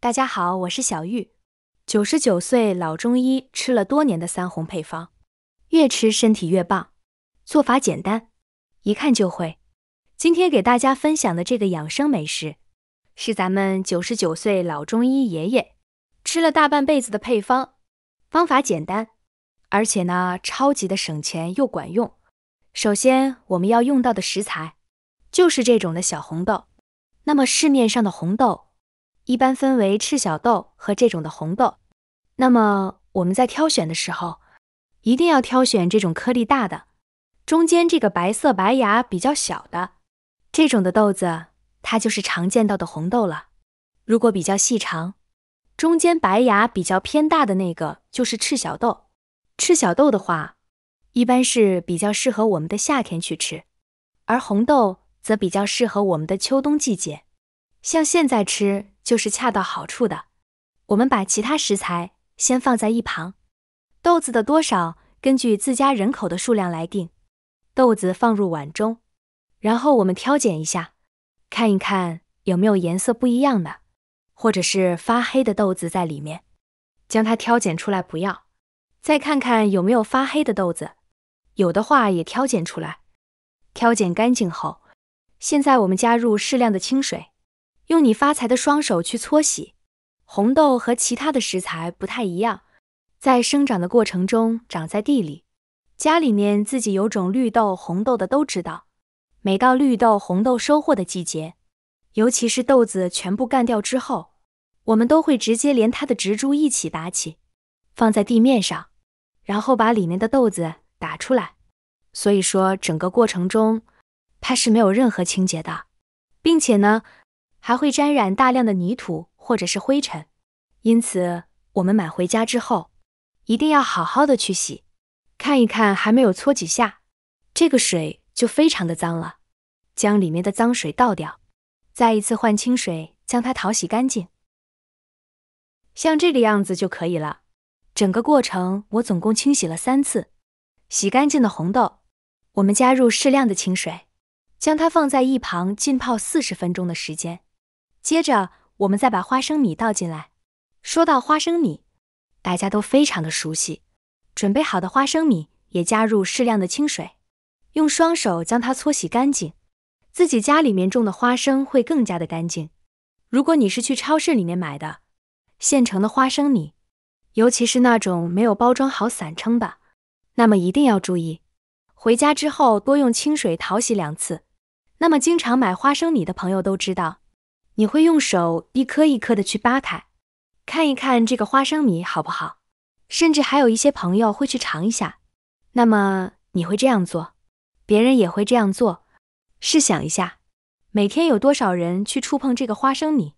大家好，我是小玉，99岁老中医，吃了多年的3红配方，越吃身体越棒。做法简单，一看就会。今天给大家分享的这个养生美食，是咱们99岁老中医爷爷吃了大半辈子的配方，方法简单，而且呢超级的省钱又管用。首先我们要用到的食材就是这种的小红豆。那么市面上的红豆一般分为赤小豆和这种的红豆，那么我们在挑选的时候，一定要挑选这种颗粒大的，中间这个白色白芽比较小的，这种的豆子它就是常见到的红豆了。如果比较细长，中间白芽比较偏大的那个就是赤小豆。赤小豆的话，一般是比较适合我们的夏天去吃，而红豆则比较适合我们的秋冬季节。像现在吃就是恰到好处的。我们把其他食材先放在一旁，豆子的多少根据自家人口的数量来定。豆子放入碗中，然后我们挑拣一下，看一看有没有颜色不一样的，或者是发黑的豆子在里面，将它挑拣出来不要。再看看有没有发黑的豆子，有的话也挑拣出来。挑拣干净后，现在我们加入适量的清水，用你发财的双手去搓洗。红豆和其他的食材不太一样，在生长的过程中长在地里，家里面自己有种绿豆红豆的都知道，每到绿豆红豆收获的季节，尤其是豆子全部干掉之后，我们都会直接连它的植株一起打起，放在地面上，然后把里面的豆子打出来。所以说整个过程中它是没有任何清洁的，并且呢还会沾染大量的泥土或者是灰尘。因此我们买回家之后一定要好好的去洗，看一看还没有搓几下，这个水就非常的脏了，将里面的脏水倒掉，再一次换清水将它淘洗干净，像这个样子就可以了。整个过程我总共清洗了3次。洗干净的红豆，我们加入适量的清水，将它放在一旁浸泡40分钟的时间。接着我们再把花生米倒进来。说到花生米，大家都非常的熟悉，准备好的花生米也加入适量的清水，用双手将它搓洗干净。自己家里面种的花生会更加的干净。如果你是去超市里面买的现成的花生米，尤其是那种没有包装好散称的，那么一定要注意，回家之后多用清水淘洗2次。那么经常买花生米的朋友都知道，你会用手一颗一颗的去扒开，看一看这个花生米好不好，甚至还有一些朋友会去尝一下。那么你会这样做，别人也会这样做。试想一下，每天有多少人去触碰这个花生米，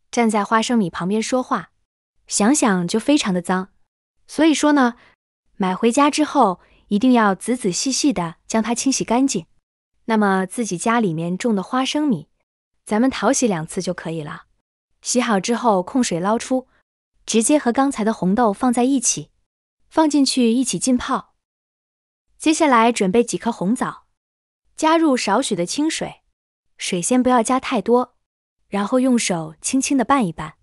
站在花生米旁边说话，想想就非常的脏。所以说呢，买回家之后一定要仔仔细细的将它清洗干净。那么自己家里面种的花生米，咱们淘洗2次就可以了。洗好之后控水捞出，直接和刚才的红豆放在一起，放进去一起浸泡。接下来准备几颗红枣，加入少许的清水，水先不要加太多，然后用手轻轻的拌一拌，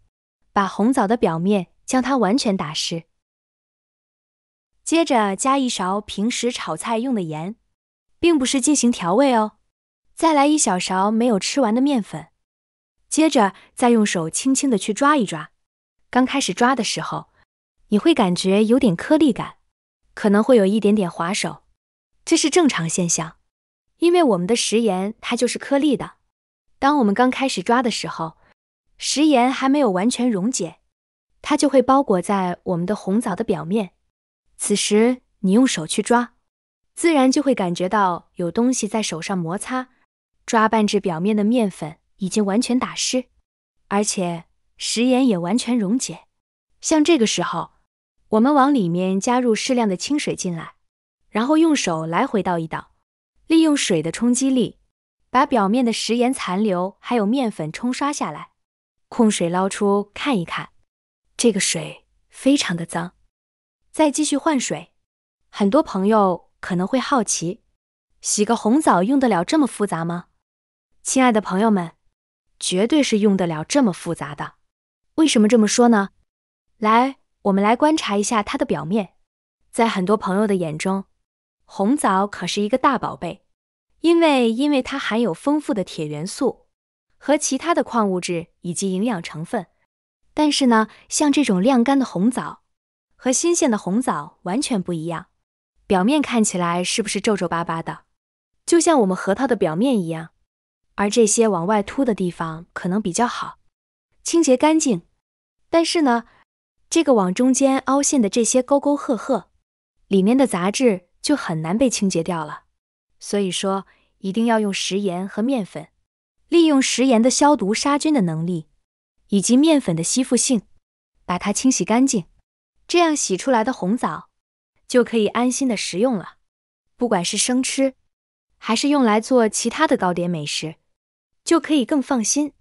把红枣的表面将它完全打湿。接着加1勺平时炒菜用的盐，并不是进行调味哦。再来1小勺没有吃完的面粉，接着再用手轻轻的去抓一抓。刚开始抓的时候，你会感觉有点颗粒感，可能会有一点点滑手，这是正常现象，因为我们的食盐它就是颗粒的。当我们刚开始抓的时候，食盐还没有完全溶解，它就会包裹在我们的红枣的表面。此时你用手去抓，自然就会感觉到有东西在手上摩擦，抓拌至表面的面粉已经完全打湿，而且食盐也完全溶解。像这个时候，我们往里面加入适量的清水进来，然后用手来回倒一倒，利用水的冲击力，把表面的食盐残留还有面粉冲刷下来。控水捞出看一看，这个水非常的脏。再继续换水。很多朋友可能会好奇，洗个红枣用得了这么复杂吗？亲爱的朋友们，绝对是用得了这么复杂的。为什么这么说呢？来，我们来观察一下它的表面。在很多朋友的眼中，红枣可是一个大宝贝，因为它含有丰富的铁元素和其他的矿物质以及营养成分。但是呢，像这种晾干的红枣和新鲜的红枣完全不一样，表面看起来是不是皱皱巴巴的，就像我们核桃的表面一样，而这些往外凸的地方可能比较好，清洁干净。但是呢，这个往中间凹陷的这些沟沟壑壑，里面的杂质就很难被清洁掉了。所以说，一定要用食盐和面粉，利用食盐的消毒杀菌的能力，以及面粉的吸附性，把它清洗干净。这样洗出来的红枣就可以安心的食用了。不管是生吃，还是用来做其他的糕点美食，就可以更放心。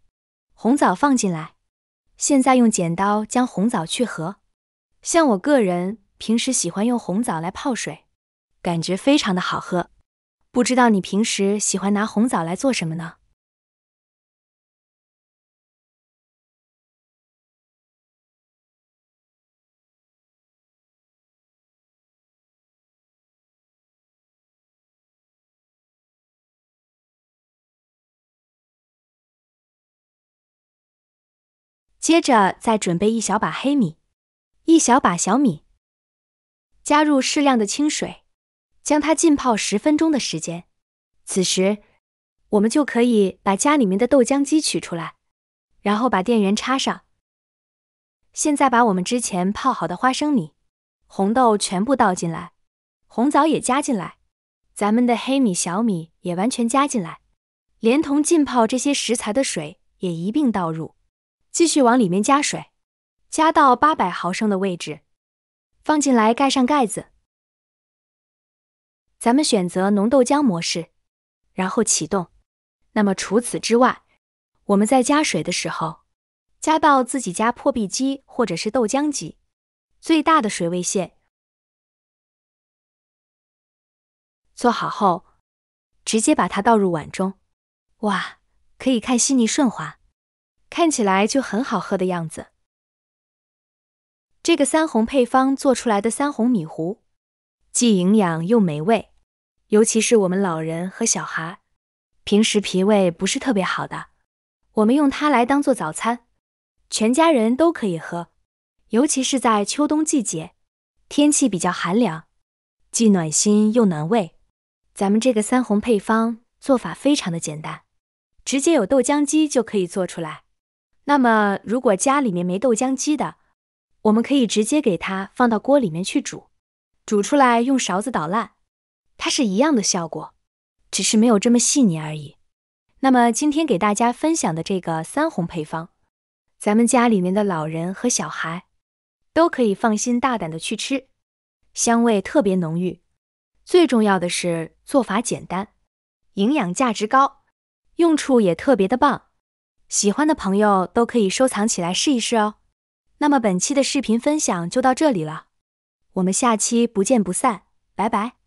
红枣放进来，现在用剪刀将红枣去核。像我个人平时喜欢用红枣来泡水，感觉非常的好喝。不知道你平时喜欢拿红枣来做什么呢？接着再准备一小把黑米，一小把小米，加入适量的清水，将它浸泡10分钟的时间。此时，我们就可以把家里面的豆浆机取出来，然后把电源插上。现在把我们之前泡好的花生米、红豆全部倒进来，红枣也加进来，咱们的黑米、小米也完全加进来，连同浸泡这些食材的水也一并倒入。继续往里面加水，加到800毫升的位置，放进来盖上盖子。咱们选择浓豆浆模式，然后启动。那么除此之外，我们在加水的时候，加到自己家破壁机或者是豆浆机最大的水位线。做好后，直接把它倒入碗中。哇，可以看细腻顺滑，看起来就很好喝的样子。这个3红配方做出来的3红米糊，既营养又美味，尤其是我们老人和小孩，平时脾胃不是特别好的，我们用它来当做早餐，全家人都可以喝。尤其是在秋冬季节，天气比较寒凉，既暖心又暖胃。咱们这个3红配方做法非常的简单，直接有豆浆机就可以做出来。那么如果家里面没豆浆机的，我们可以直接给它放到锅里面去煮，煮出来用勺子捣烂，它是一样的效果，只是没有这么细腻而已。那么今天给大家分享的这个3红配方，咱们家里面的老人和小孩都可以放心大胆的去吃，香味特别浓郁，最重要的是做法简单，营养价值高，用处也特别的棒。喜欢的朋友都可以收藏起来试一试哦。那么本期的视频分享就到这里了，我们下期不见不散，拜拜。